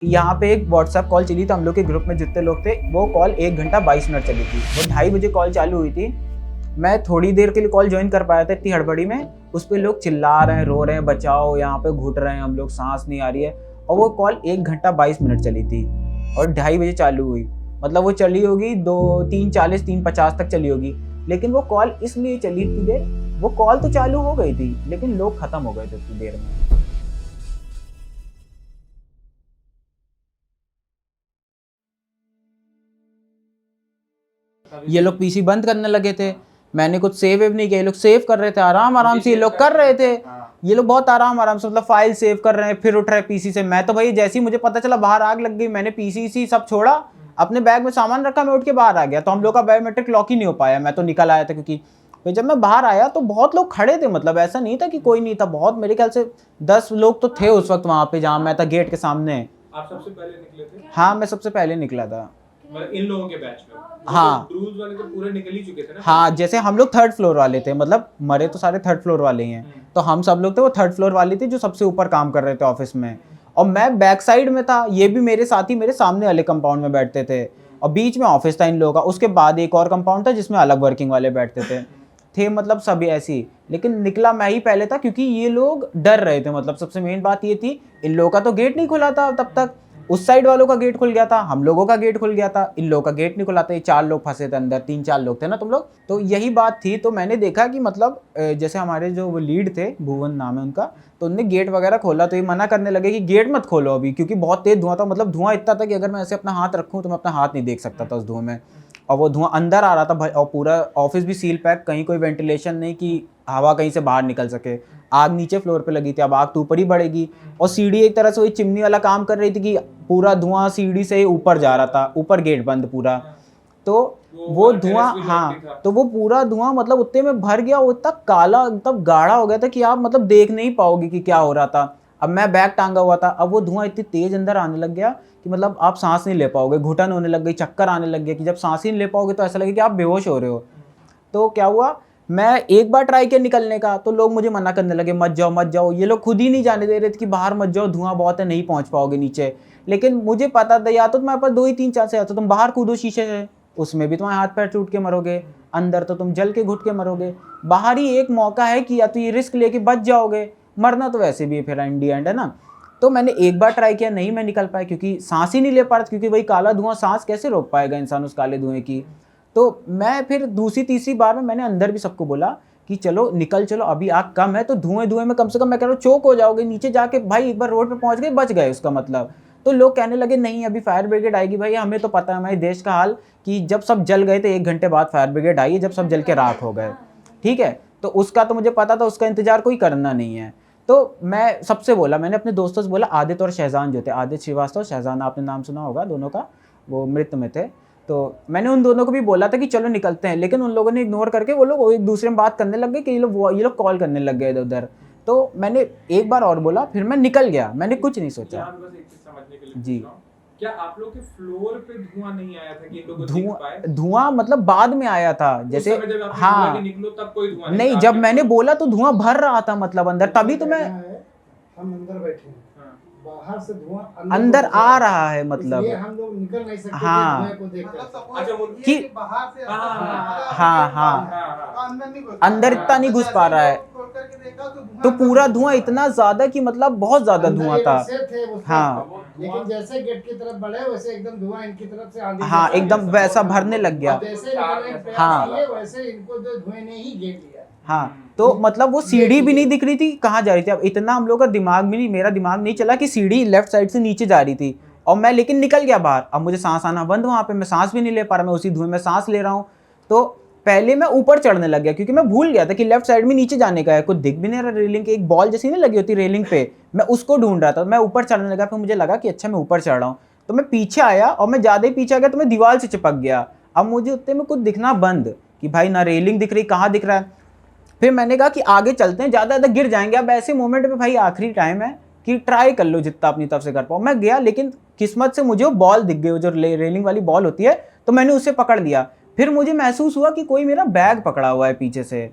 यहाँ पे एक व्हाट्सएप कॉल चली तो हम लोग के ग्रुप में जितने लोग थे वो कॉल 1 घंटा 22 मिनट चली थी। वो 2:30 बजे कॉल चालू हुई थी। मैं थोड़ी देर के लिए कॉल ज्वाइन कर पाया था इतनी हड़बड़ी में। उस पे लोग चिल्ला रहे हैं, रो रहे हैं, बचाओ, यहाँ पे घुट रहे हैं हम लोग, सांस नहीं आ रही है। और वो कॉल 1 घंटा 22 मिनट चली थी और 2:30 बजे चालू हुई। मतलब वो चली होगी 3:40 3:50 तक चली होगी। लेकिन वो कॉल इसलिए चली इतनी देर, वो कॉल तो चालू हो गई थी लेकिन लोग खत्म हो गए थे उतनी देर में। ये लोग पीसी बंद करने लगे थे। मैंने कुछ सेव वेव नहीं किया, ये लोग सेव कर रहे थे आराम आराम से, ये लोग कर रहे थे। ये लोग बहुत आराम आराम से मतलब फाइल सेव कर रहे हैं, फिर उठ रहे पीसी से। मैं तो भाई जैसे ही मुझे पता चला बाहर आग लग गई, मैंने पीसी सी सब छोड़ा, अपने बैग में सामान रखा, मैं उठ के बाहर आ गया। तो हम लोग का बायोमेट्रिक लॉक ही नहीं हो पाया, मैं तो निकल आया था। क्योंकि फिर जब मैं बाहर आया तो बहुत लोग खड़े थे, मतलब ऐसा नहीं था कि कोई नहीं था। बहुत, मेरे ख्याल से 10 लोग तो थे उस वक्त वहां पे जहां मैं था, गेट के सामने। आप सबसे पहले निकले थे? हाँ, मैं सबसे पहले निकला था। मतलब इन लोगों के बैच में? हाँ, रूल्स वाले तो पूरे निकल ही चुके थे ना? हाँ, जैसे हम लोग 3rd फ्लोर वाले थे, मतलब मरे तो सारे 3rd फ्लोर वाले ही हैं। तो हम सब लोग थे, वो 3rd फ्लोर वाले थे जो सबसे ऊपर काम कर रहे थे ऑफिस में। और मैं बैक साइड में था, ये भी मेरे साथ ही मेरे सामने वाले कंपाउंड में बैठते थे। और बीच में ऑफिस था इन लोगों का। उसके बाद एक और कंपाउंड था जिसमें अलग वर्किंग वाले बैठते थे मतलब सभी ऐसी। लेकिन निकला मैं ही पहले था क्योंकि ये लोग डर रहे थे। मतलब सबसे मेन बात ये थी, इन लोगों का तो गेट नहीं खुला था तब तक। उस साइड वालों का गेट खुल गया था, हम लोगों का गेट खुल गया था, इन लोगों का गेट नहीं खुला था। ये 4 लोग फंसे थे अंदर, 3-4 लोग थे ना तुम लोग। तो यही बात थी। तो मैंने देखा कि मतलब जैसे हमारे जो वो लीड थे, भुवन नाम है उनका, तो उनने गेट वगैरह खोला। तो ये मना करने लगे कि गेट मत खोलो अभी, क्योंकि बहुत तेज धुआं था। मतलब धुआं इतना था कि अगर मैं ऐसे अपना हाथ रखूँ तो मैं अपना हाथ नहीं देख सकता था उस धुएं में। और वो धुआं अंदर आ रहा था भाई, और पूरा ऑफिस भी सील पैक, कहीं कोई वेंटिलेशन नहीं कि हवा कहीं से बाहर निकल सके। आग नीचे फ्लोर पे लगी थी, अब आग तो ऊपर ही बढ़ेगी। और सीढ़ी एक तरह से वही चिमनी वाला काम कर रही थी कि पूरा धुआं सीढ़ी से ऊपर जा रहा था, ऊपर गेट बंद पूरा। तो वो धुआं, हाँ, तो वो पूरा धुआं मतलब उतने में भर गया। वो इतना काला, एकदम गाढ़ा हो गया था कि आप मतलब देख नहीं पाओगे कि क्या हो रहा था। अब मैं बैग टांगा हुआ था, अब वो धुआं इतनी तेज अंदर आने लग गया कि मतलब आप सांस नहीं ले पाओगे, घुटन होने लग गई, चक्कर आने लग गया कि जब सांस ही नहीं ले पाओगे तो ऐसा लगे कि आप बेहोश हो रहे हो। तो क्या हुआ, मैं एक बार ट्राई किया निकलने का, तो लोग मुझे मना करने लगे, मत जाओ मत जाओ। ये लोग खुद ही नहीं जाने दे रहे थे कि बाहर मत जाओ, धुआं बहुत है, नहीं पहुंच पाओगे नीचे। लेकिन मुझे पता था या तो तुम्हारे पास 2 ही 3 चांस है, या तो तुम बाहर कूदो शीशे से, उसमें भी तुम्हारे हाथ पैर टूट के मरोगे, अंदर तो तुम जल के घुट के मरोगे। बाहर ही एक मौका है कि या तो ये रिस्क लेके बच जाओगे, मरना तो वैसे भी है फिर इन दी एंड, है ना। तो मैंने एक बार ट्राई किया, नहीं मैं निकल पाया क्योंकि सांस ही नहीं ले पा रहा था। क्योंकि वही काला धुआं, सांस कैसे रोक पाएगा इंसान उस काले धुएं की। तो मैं फिर दूसरी तीसरी बार में मैंने अंदर भी सबको बोला कि चलो निकल चलो, अभी आग कम है तो धुएं धुएं में कम से कम मैं कह रहा हूँ चोक हो जाओगे नीचे जाके। भाई एक बार रोड पे पहुंच गए, बच गए उसका मतलब। तो लोग कहने लगे नहीं अभी फायर ब्रिगेड आएगी। भाई हमें तो पता है हमारे देश का हाल कि जब सब जल गए थे 1 घंटे बाद फायर ब्रिगेड आई है, जब सब जल के राख हो गए। ठीक है, तो उसका तो मुझे पता था, उसका इंतजार कोई करना नहीं है। तो मैं सबसे बोला, मैंने अपने दोस्तों से बोला, आदित्य और शहजान जो थे, आदित्य श्रीवास्तव, शहजान आपने नाम सुना होगा दोनों का, वो मृत में थे। तो मैंने उन दोनों को भी बोला था कि चलो निकलते हैं, लेकिन उन लोगों ने इग्नोर करके वो लोग एक दूसरे में बात करने लग गए कि ये लोग कॉल करने लग गए इधर उधर। तो मैंने एक बार और बोला, फिर मैं निकल गया, मैंने कुछ नहीं सोचा। बस एक चीज समझने के लिए जी, पूछ रहा हूं, क्या आप लोग के फ्लोर पे धुआं नहीं आया था कि इन लोगों को दिख पाए? धुआं मतलब बाद में आया था, जैसे उस समय जब आपने बोला हाँ, कि निकलो तब कोई धुआं नहीं नहीं था जब आपके मैंने फ्लोर? बोला तो धुआं भर रहा था, मतलब अंदर, तभी तो मैं, हम अंदर बैठे हैं, हाँ। बाहर से धुआं अंदर घुस आ रहा रहा है मतलब। इसलिए हम लोग निकल नहीं सकते थे हाँ, धुएं को देखकर। अच्छा, वो कि बाहर से हाँ हाँ, अंदर नहीं घुस अंदर इतना नहीं घुस पा रहा है। खोल करके देखा तो तो पूरा धुआं इतना ज्यादा कि मतलब बहुत ज्यादा अंदर धुआं ये था। लोग सेफ थे उस हाँ वक्त, लेकिन जैसे गेट की तरफ बढ़े वैसे एकदम धुआं इनकी तरफ से आंधी हाँ, जैसा एकदम गया। वैसा भरने लग गया। और जैसे निकलने का प्रयास हाँ किए वैसे इनको जो धुएं ने ही घेर लिया। हाँ, तो मतलब वो सीढ़ी भी नहीं दिख रही थी कहाँ जा रही थी। अब इतना हम लोग का दिमाग में नहीं, मेरा दिमाग नहीं चला कि सीढ़ी लेफ्ट साइड से नीचे जा रही थी। और मैं लेकिन निकल गया बाहर। अब मुझे सांस आना बंद, वहां पे मैं सांस भी नहीं ले पा रहा, मैं उसी धुएं में सांस ले रहा हूँ। तो पहले मैं ऊपर चढ़ने लग गया क्योंकि मैं भूल गया था कि लेफ्ट साइड में नीचे जाने का है, कुछ दिख भी नहीं रहा। रेलिंग की एक बॉल जैसी नहीं लगी होती रेलिंग पे, मैं उसको ढूंढ रहा था। मैं ऊपर चढ़ने लगा, फिर मुझे लगा कि अच्छा मैं ऊपर चढ़ रहा हूँ। तो मैं पीछे आया, और मैं ज्यादा ही पीछे आ गया तो मैं दीवार से चिपक गया। अब मुझे उतने में कुछ दिखना बंद कि भाई ना रेलिंग दिख रही, कहाँ दिख रहा है। फिर मैंने कहा कि आगे चलते हैं, ज़्यादा ज़्यादा गिर जाएंगे। अब ऐसे मोमेंट पे भाई आखिरी टाइम है कि ट्राई कर लो जितना अपनी तरफ से कर पाओ। मैं गया, लेकिन किस्मत से मुझे वो बॉल दिख गई, वो जो रेलिंग वाली बॉल होती है, तो मैंने उसे पकड़ लिया। फिर मुझे महसूस हुआ कि कोई मेरा बैग पकड़ा हुआ है पीछे से।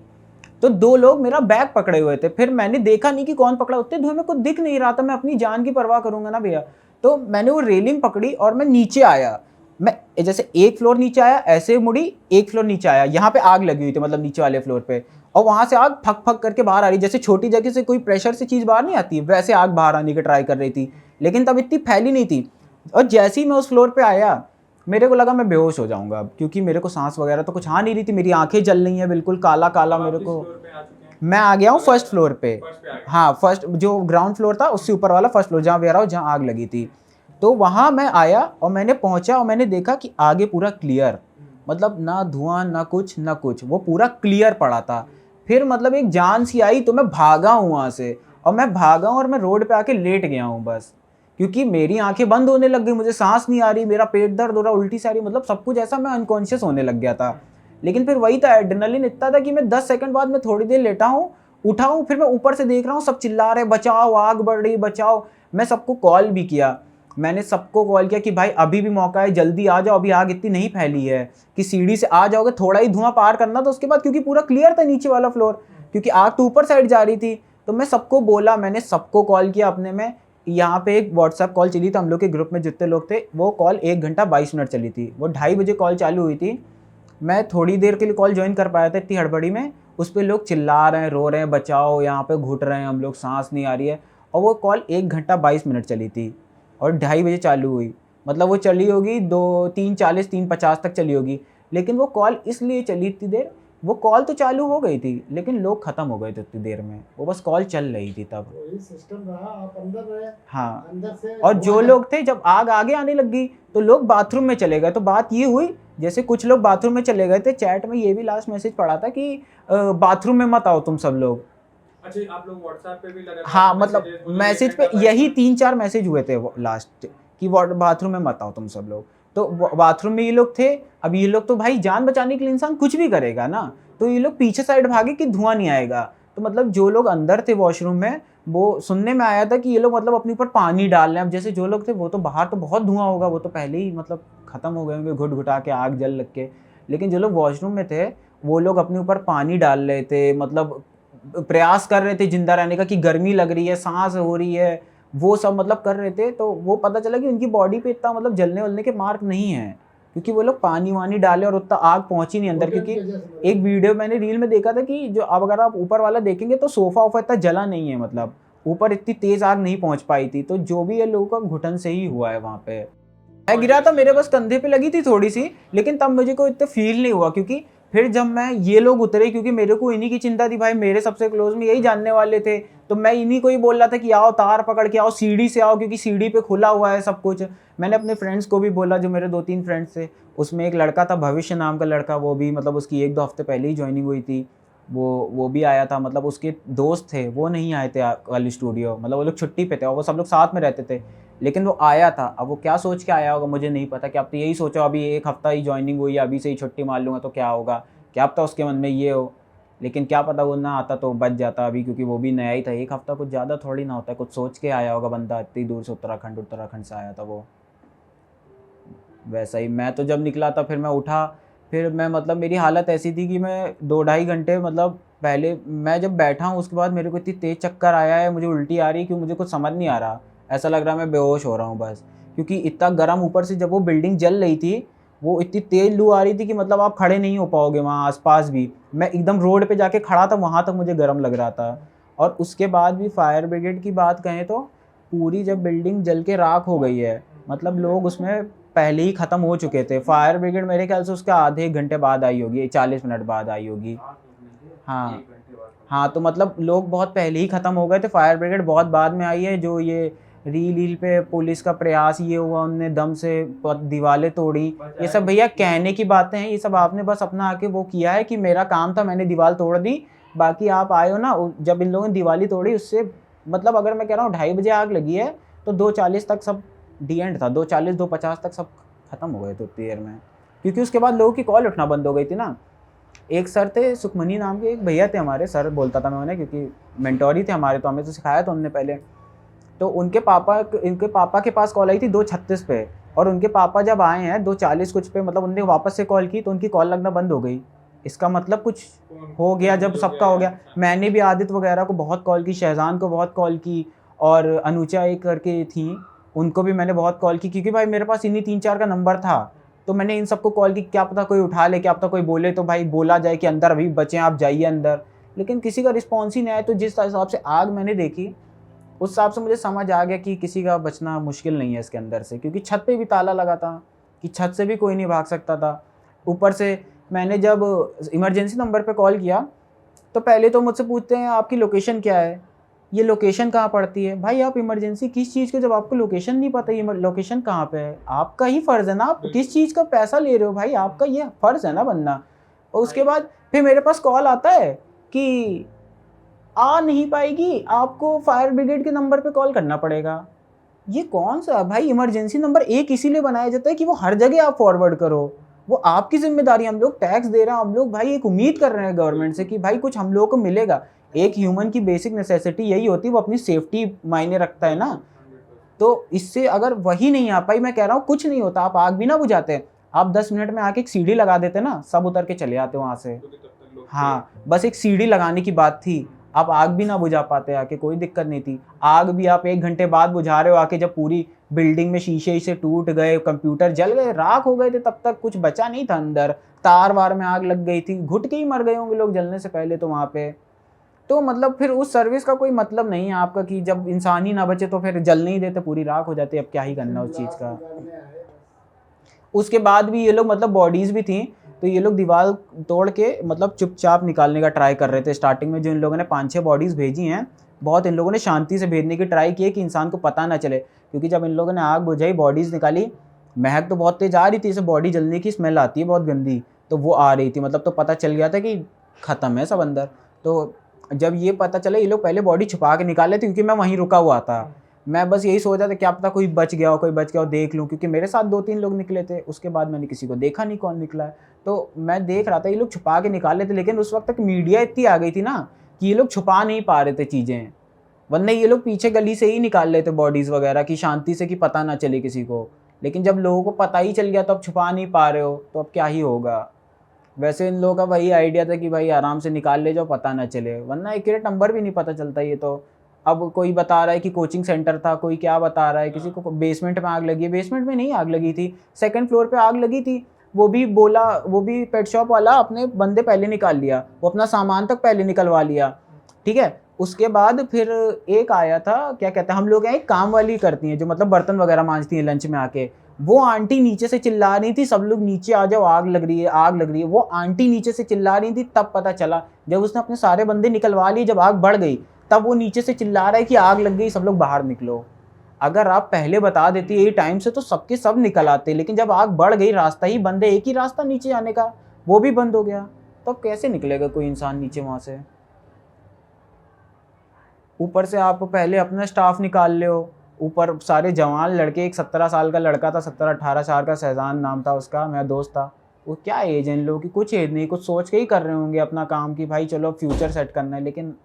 तो 2 लोग मेरा बैग पकड़े हुए थे। फिर मैंने देखा नहीं कि कौन पकड़ा, उतने धुएं में कुछ दिख नहीं रहा था, मैं अपनी जान की परवाह करूंगा ना भैया। तो मैंने वो रेलिंग पकड़ी और मैं नीचे आया। मैं जैसे एक फ्लोर नीचे आया, ऐसे मुड़ी, एक फ्लोर नीचे आया, यहाँ पे आग लगी हुई थी मतलब नीचे वाले फ्लोर पे, और वहाँ से आग फक फक करके बाहर आ रही, जैसे छोटी जगह से कोई प्रेशर से चीज़ बाहर नहीं आती, वैसे आग बाहर आने की ट्राई कर रही थी, लेकिन तब इतनी फैली नहीं थी। और जैसे ही मैं उस फ्लोर पे आया, मेरे को लगा मैं बेहोश हो जाऊंगा अब, क्योंकि मेरे को सांस वगैरह तो कुछ आ नहीं रही थी, मेरी आंखें जल रही हैं बिल्कुल काला काला मेरे को। फ्लोर पे आ चुके हैं? मैं आ गया हूँ फर्स्ट फ्लोर पे। फर्स्ट पे आ गए। हाँ, फर्स्ट जो ग्राउंड फ्लोर था उससे ऊपर वाला फर्स्ट फ्लोर, जहाँ वेयर हाउस जहाँ आग लगी थी। तो वहाँ मैं आया और मैंने पहुँचा और मैंने देखा कि आगे पूरा क्लियर, मतलब ना धुआं ना कुछ ना कुछ, वो पूरा क्लियर पड़ा था। फिर मतलब एक जान सी आई तो मैं भागा हूँ वहाँ से, और मैं भागा हूँ और मैं रोड पे आके लेट गया हूँ बस, क्योंकि मेरी आंखें बंद होने लग गई, मुझे सांस नहीं आ रही, मेरा पेट दर्द हो रहा, उल्टी सी आ रही, मतलब सब कुछ ऐसा, मैं अनकॉन्शियस होने लग गया था। लेकिन फिर वही था, एड्रेनलिन इतना था कि मैं 10 सेकंड बाद मैं थोड़ी देर लेटा हूँ, उठा हूँ, फिर मैं ऊपर से देख रहा हूँ सब चिल्ला रहे बचाओ आग बढ़ रही बचाओ। मैं सबको कॉल भी किया, मैंने सबको कॉल किया कि भाई अभी भी मौका है, जल्दी आ जाओ, अभी आग इतनी नहीं फैली है कि सीढ़ी से आ जाओगे, थोड़ा ही धुआं पार करना था उसके बाद, क्योंकि पूरा क्लियर था नीचे वाला फ्लोर, क्योंकि आग तो ऊपर साइड जा रही थी। तो मैं सबको बोला, मैंने सबको कॉल किया अपने में। यहाँ पे एक व्हाट्सएप कॉल चली थी हम लोग के ग्रुप में जितने लोग थे, वो कॉल 1 घंटा 22 मिनट चली थी, वो 2:30 बजे कॉल चालू हुई थी। मैं थोड़ी देर के लिए कॉल ज्वाइन कर पाया था इतनी हड़बड़ी में, उस पर लोग चिल्ला रहे हैं रो रहे हैं बचाओ, यहाँ पे घुट रहे हैं हम लोग, सांस नहीं आ रही है। और वो कॉल 1 घंटा 22 मिनट चली थी और 2:30 बजे चालू हुई, मतलब वो चली होगी 3:40 3:50 तक चली होगी। लेकिन वो कॉल इसलिए चली इतनी देर, वो कॉल तो चालू हो गई थी लेकिन लोग खत्म हो गए थे उतनी देर में, वो बस कॉल चल रही थी तब। वही सिस्टम रहा, आप अंदर रहे, हाँ, अंदर से और जो लोग थे जब आग आगे आने लग गई तो लोग बाथरूम में चले गए। तो बात ये हुई, जैसे कुछ लोग बाथरूम में चले गए थे, चैट में ये भी लास्ट मैसेज पड़ा था कि बाथरूम में मत आओ तुम सब लोग। अच्छा, आप लोग व्हाट्सएप पे भी लगातार हाँ, मतलब messages, मुझे मैसेज 1 पे घंटा यही 22 3-4 मैसेज हुए थे वो लास्ट, कि बाथरूम में मत आओ तुम सब लोग। तो बाथरूम में ये लोग थे, अब ये लोग तो भाई जान बचाने के लिए इंसान कुछ भी करेगा ना, तो ये लोग पीछे साइड भागे कि धुआं नहीं आएगा। तो मतलब जो लोग अंदर थे वॉशरूम में, वो सुनने में आया था कि ये लोग मतलब अपने ऊपर पानी डाल रहे हैं। अब जैसे जो लोग थे वो तो बाहर तो बहुत धुआं होगा, वो तो पहले ही मतलब खत्म हो गए होंगे घुट घुटा के, आग जल लग के। लेकिन जो लोग वॉशरूम में थे वो लोग अपने ऊपर पानी डाल रहे थे, मतलब प्रयास कर रहे थे जिंदा रहने का, कि गर्मी लग रही है, सांस हो रही है, वो सब मतलब कर रहे थे। तो वो पता चला कि उनकी बॉडी पे इतना मतलब जलने वलने के मार्क नहीं है, क्योंकि वो लोग पानी वानी डाले और उतना आग पहुंची नहीं अंदर। क्योंकि एक वीडियो मैंने रील में देखा था कि जो अब अगर आप ऊपर वाला देखेंगे तो सोफा वोफा इतना जला नहीं है, मतलब ऊपर इतनी तेज आग नहीं पहुंच पाई थी। तो जो भी है लोगों का घुटन से ही हुआ है वहां पे। मैं गिरा था, मेरे बस कंधे पे लगी थी थोड़ी सी, लेकिन तब मुझे को इतना फील नहीं हुआ, क्योंकि फिर जब मैं ये लोग उतरे, क्योंकि मेरे को इन्हीं की चिंता थी भाई, मेरे सबसे क्लोज में यही जानने वाले थे, तो मैं इन्हीं को ही बोल रहा था कि आओ तार पकड़ के आओ, सीढ़ी से आओ, क्योंकि सीढ़ी पे खुला हुआ है सब कुछ। मैंने अपने फ्रेंड्स को भी बोला, जो मेरे 2-3 फ्रेंड्स थे, उसमें एक लड़का था भविष्य नाम का लड़का, वो भी मतलब उसकी 1-2 हफ्ते पहले ही ज्वाइनिंग हुई थी, वो भी आया था। मतलब उसके दोस्त थे वो नहीं आए थे कल स्टूडियो, मतलब वो लोग छुट्टी पे थे और वो सब लोग साथ में रहते थे, लेकिन वो आया था। अब वो क्या सोच के आया होगा मुझे नहीं पता, कि अब तो यही सोचा अभी 1 हफ्ता ही ज्वाइनिंग हुई है, अभी से ही छुट्टी मार लूँगा तो क्या होगा, क्या पता उसके मन में ये हो। लेकिन क्या पता वो ना आता तो बच जाता अभी, क्योंकि वो भी नया ही था। 1 हफ्ता कुछ ज़्यादा थोड़ी ना होता है, कुछ सोच के आया होगा बंदा, इतनी दूर से उत्तराखंड से आया था वो। वैसा ही मैं तो जब निकला था, फिर मैं उठा, फिर मैं मतलब मेरी हालत ऐसी थी कि मैं 2-2.5 घंटे, मतलब पहले मैं जब बैठा हूँ उसके बाद मेरे को इतनी तेज़ चक्कर आया है, मुझे उल्टी आ रही है, कि मुझे कुछ समझ नहीं आ रहा, ऐसा लग रहा है मैं बेहोश हो रहा हूँ बस। क्योंकि इतना गर्म, ऊपर से जब वो बिल्डिंग जल रही थी, वो इतनी तेज़ लू आ रही थी कि मतलब आप खड़े नहीं हो पाओगे वहाँ आस-पास भी। मैं एकदम रोड पे जाके खड़ा था, वहाँ तक मुझे गर्म लग रहा था। और उसके बाद भी फायर ब्रिगेड की बात कहें तो पूरी जब बिल्डिंग जल के राख हो गई है, मतलब लोग उसमें पहले ही ख़त्म हो चुके थे। फायर ब्रिगेड मेरे ख्याल से उसके आधे 1 घंटे बाद आई होगी, 40 मिनट बाद आई होगी। हाँ, हाँ, तो मतलब लोग बहुत पहले ही ख़त्म हो गए थे, फायर ब्रिगेड बहुत बाद में आई है। जो ये रील पे पुलिस का प्रयास ये हुआ, उनने दम से दीवारें तोड़ी, ये सब भैया कहने की बातें हैं, ये सब आपने बस अपना आके वो किया है कि मेरा काम था, मैंने दीवार तोड़ दी। बाकी आप आए हो ना, जब इन लोगों ने दीवाली तोड़ी उससे, मतलब अगर मैं कह रहा हूँ 2:30 बजे आग लगी है तो 2:40 तक सब डी एंड था, 2:40 2:50 तक सब खत्म हो गए थे उतनी देर में। क्योंकि उसके बाद लोगों की कॉल उठना बंद हो गई थी ना। एक सर थे सुखमनी नाम के, एक भैया थे हमारे, सर बोलता था मैं उन्हें, क्योंकि मेंटोर ही थे हमारे, तो हमें तो सिखाया था उनने पहले। तो इनके पापा के पास कॉल आई थी 2:36 पे, और उनके पापा जब आए हैं 2:40 कुछ पे, मतलब उनने वापस से कॉल की तो उनकी कॉल लगना बंद हो गई। इसका मतलब कुछ हो गया, जब सबका हो गया। मैंने भी आदित्य वगैरह को बहुत कॉल की, शहजान को बहुत कॉल की, और अनुचा एक करके थी उनको भी मैंने बहुत कॉल की, क्योंकि भाई मेरे पास इन्हीं 3-4 का नंबर था, तो मैंने इन सबको कॉल की, क्या पता कोई उठा ले, क्या पता कोई बोले तो भाई बोला जाए कि अंदर अभी बचे हैं, आप जाइए अंदर, लेकिन किसी का रिस्पॉन्स ही नहीं आया। तो जिस हिसाब से आग मैंने देखी, उस हिसाब से मुझे समझ आ गया कि किसी का बचना मुश्किल नहीं है इसके अंदर से, क्योंकि छत पे भी ताला लगा था कि छत से भी कोई नहीं भाग सकता था। ऊपर से मैंने जब इमरजेंसी नंबर पे कॉल किया, तो पहले तो मुझसे पूछते हैं आपकी लोकेशन क्या है, ये लोकेशन कहाँ पड़ती है। भाई आप इमरजेंसी किस चीज़ के, जब आपको लोकेशन नहीं पता ये लोकेशन कहाँ पे है, आपका ही फ़र्ज़ है ना, आप किस चीज़ का पैसा ले रहे हो भाई, आपका ये फ़र्ज़ है ना बनना। और उसके बाद फिर मेरे पास कॉल आता है कि आ नहीं पाएगी, आपको फायर ब्रिगेड के नंबर पे कॉल करना पड़ेगा। ये कौन सा भाई, इमरजेंसी नंबर एक इसीलिए बनाया जाता है कि वो हर जगह आप फॉरवर्ड करो, वो आपकी जिम्मेदारी, हम लोग टैक्स दे रहे हैं, हम लोग भाई एक उम्मीद कर रहे हैं गवर्नमेंट से कि भाई कुछ हम लोगों को मिलेगा। एक ह्यूमन की बेसिक नेसेसिटी यही होती है, वो अपनी सेफ्टी मायने रखता है ना। तो इससे अगर वही नहीं आ पाई, मैं कह रहा हूँ कुछ नहीं होता, आप आग भी ना बुझाते, आप 10 मिनट में आके एक सीढ़ी लगा देते ना, सब उतर के चले आते वहाँ से। हाँ, बस एक सीढ़ी लगाने की बात थी, आप आग भी ना बुझा पाते आके, कोई दिक्कत नहीं थी। आग भी आप 1 घंटे बाद बुझा रहे हो आके, जब पूरी बिल्डिंग में शीशे से टूट गए, कंप्यूटर जल गए, राख हो गए थे, तब तक कुछ बचा नहीं था अंदर, तार वार में आग लग गई थी, घुट के ही मर गए होंगे लोग जलने से पहले तो वहाँ पे। तो मतलब फिर उस सर्विस का कोई मतलब नहीं है आपका, कि जब इंसान ही ना बचे तो फिर जल नहीं देते, पूरी राख हो जाती, अब क्या ही करना उस चीज़ का। उसके बाद भी ये लोग मतलब बॉडीज़ भी थी, तो ये लोग दीवार तोड़ के मतलब चुपचाप निकालने का ट्राई कर रहे थे। स्टार्टिंग में जो इन लोगों ने 5-6 बॉडीज़ भेजी हैं, बहुत इन लोगों ने शांति से भेजने की ट्राई की है कि इंसान को पता ना चले, क्योंकि जब इन लोगों ने आग बुझाई, बॉडीज़ निकाली, महक तो बहुत तेज़ आ रही थी, इसे बॉडी जलने की स्मेल आती है बहुत गंदी, तो वो आ रही थी, मतलब तो पता चल गया था कि ख़त्म है सब अंदर। तो जब ये पता चला, ये लोग पहले बॉडी छुपा के निकाले थे, क्योंकि मैं वहीं रुका हुआ था। मैं बस यही सोचा था क्या पता कोई बच गया हो, कोई बच गया हो, देख लूँ, क्योंकि मेरे साथ 2-3 लोग निकले थे, उसके बाद मैंने किसी को देखा नहीं कौन निकला है। तो मैं देख रहा था ये लोग छुपा के निकाल लेते, लेकिन उस वक्त तक मीडिया इतनी आ गई थी ना कि ये लोग छुपा नहीं पा रहे थे चीज़ें, वरना ये लोग पीछे गली से ही निकाल लेते बॉडीज़ वगैरह की शांति से, कि पता ना चले किसी को। लेकिन जब लोगों को पता ही चल गया तो अब छुपा नहीं पा रहे हो, तो अब क्या ही होगा। वैसे इन लोगों का वही आइडिया था कि भाई आराम से निकाल ले जाओ, पता ना चले, वरना एक्यूरेट नंबर भी नहीं पता चलता ये तो। अब कोई बता रहा है कि कोचिंग सेंटर था, कोई क्या बता रहा है, किसी को बेसमेंट में आग लगी है, बेसमेंट में नहीं आग लगी थी, 2nd फ्लोर पे आग लगी थी। वो भी बोला, वो भी पेट शॉप वाला अपने बंदे पहले निकाल लिया, वो अपना सामान तक पहले निकलवा लिया, ठीक है। उसके बाद फिर एक आया था, क्या कहते हैं, हम लोग यहाँ एक काम वाली करती हैं जो मतलब बर्तन वगैरह मांजती हैं लंच में आके, वो आंटी नीचे से चिल्ला रही थी, सब लोग नीचे आ जाओ, आग लग रही है, आग लग रही है। वो आंटी नीचे से चिल्ला रही थी, तब पता चला जब उसने अपने सारे बंदे निकलवा लिए, जब आग बढ़ गई, तब वो नीचे से चिल्ला रहा है कि आग लग गई, सब लोग बाहर निकलो। अगर आप पहले बता देती यही टाइम से तो सबके सब निकल आते, लेकिन जब आग बढ़ गई, रास्ता ही बंद है, एक ही रास्ता नीचे आने का, वो भी बंद हो गया, तो अब कैसे निकलेगा कोई इंसान नीचे वहाँ से। ऊपर से आप पहले अपना स्टाफ निकाल ले हो, ऊपर सारे जवान लड़के, एक 17 साल का लड़का था, 17-18 साल का, शहजान नाम था उसका, मेरा दोस्त था। वो क्या एज है इन लोगों की, कुछ एज नहीं, कुछ सोच के ही कर रहे होंगे अपना काम कि भाई चलो फ्यूचर सेट करना है। लेकिन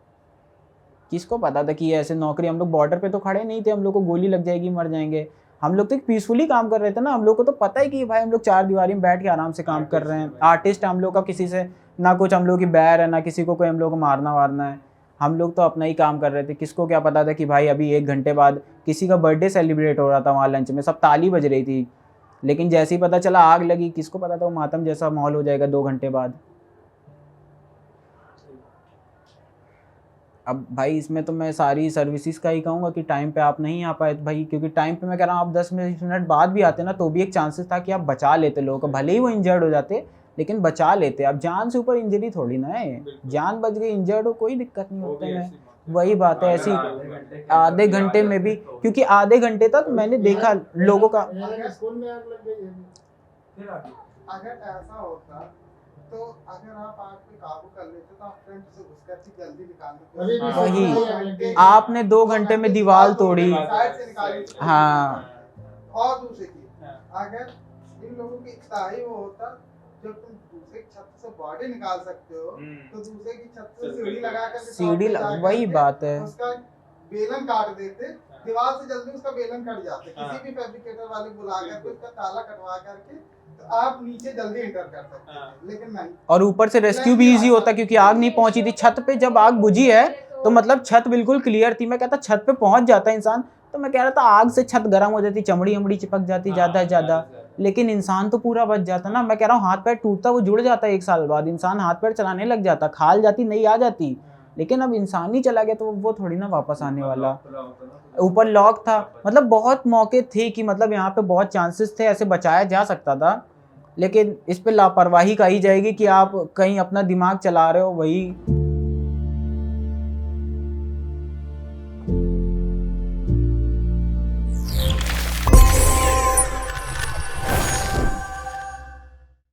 किसको पता था कि ये ऐसे नौकरी, हम लोग बॉर्डर पे तो खड़े नहीं थे, हम लोग को गोली लग जाएगी, मर जाएंगे। हम लोग तो एक पीसफुली काम कर रहे थे ना, हम लोग को तो पता है कि भाई हम लोग 4 दीवारी में बैठ के आराम से काम कर रहे हैं। आर्टिस्ट हम लोग का, किसी से ना कुछ हम लोग की बैर है, ना किसी को कोई हम लोग को मारना वारना है, हम लोग तो अपना ही काम कर रहे थे। किसको क्या पता था कि भाई अभी 1 घंटे बाद किसी का बर्थडे सेलिब्रेट हो रहा था वहाँ लंच में, सब ताली बज रही थी, लेकिन जैसे ही पता चला आग लगी, किसको पता था वो मातम जैसा माहौल हो जाएगा 2 घंटे बाद। अब भाई इसमें तो मैं सारी सर्विसेज का ही कहूँगा कि टाइम पे आप नहीं आ पाए भाई, क्योंकि टाइम पे मैं कह रहा हूँ आप 10 मिनट बाद भी आते ना, तो भी एक चांसेस था कि आप बचा लेते लोगों को, भले ही वो इंजर्ड हो जाते लेकिन बचा लेते। अब जान से ऊपर इंजरी थोड़ी ना है, जान बच गई, इंजर्ड हो कोई दिक्कत नहीं होता है। वही बात है, ऐसी आधे घंटे में भी, क्योंकि आधे घंटे तक मैंने देखा लोगों का। स्कूल में आग लग गई है। फिर आगे अगर ऐसा होता तो अगर आप आग पे काबू कर लेते तो आप फ्रंट से घुसकर के जल्दी निकालने वही आपने 2 घंटे में दीवार तोड़ी। साइड से निकाली। हाँ, और दूसरी चीज, अगर इन लोगों की इतना ही वो होता, जब तुम दूसरे की छत से बॉडी निकाल सकते हो तो दूसरे की छत से सीढ़ी लगा कर वही बात है, उसका बेलन काट देते, दीवार से जल्दी उसका बेलन कट जाते, किसी भी फैब्रिकेटर वाले बुला करके उसका ताला कटवा करके, तो आप नीचे जल्दी एंटर कर सकते हैं। लेकिन नहीं, और ऊपर से रेस्क्यू भी इजी होता क्योंकि आग नहीं पहुंची थी छत पे। जब आग बुझी है तो मतलब छत बिल्कुल क्लियर थी, मैं कहता छत पे पहुंच जाता इंसान, तो मैं कह रहा था आग से छत गर्म हो जाती, चमड़ी वमड़ी चिपक जाती ज़्यादा से ज़्यादा, लेकिन इंसान तो पूरा बच जाता ना। मैं कह रहा हूँ हाथ पैर टूटता वो जुड़ जाता 1 साल बाद, इंसान हाथ पैर चलाने लग जाता, खाल जाती नहीं आ जाती, लेकिन अब इंसान ही चला गया तो वो थोड़ी ना वापस आने वाला। ऊपर लॉक था, मतलब बहुत मौके थे कि मतलब यहाँ पे बहुत चांसेस थे, ऐसे बचाया जा सकता था, लेकिन इस पे लापरवाही कही जाएगी कि आप कहीं अपना दिमाग चला रहे हो, वही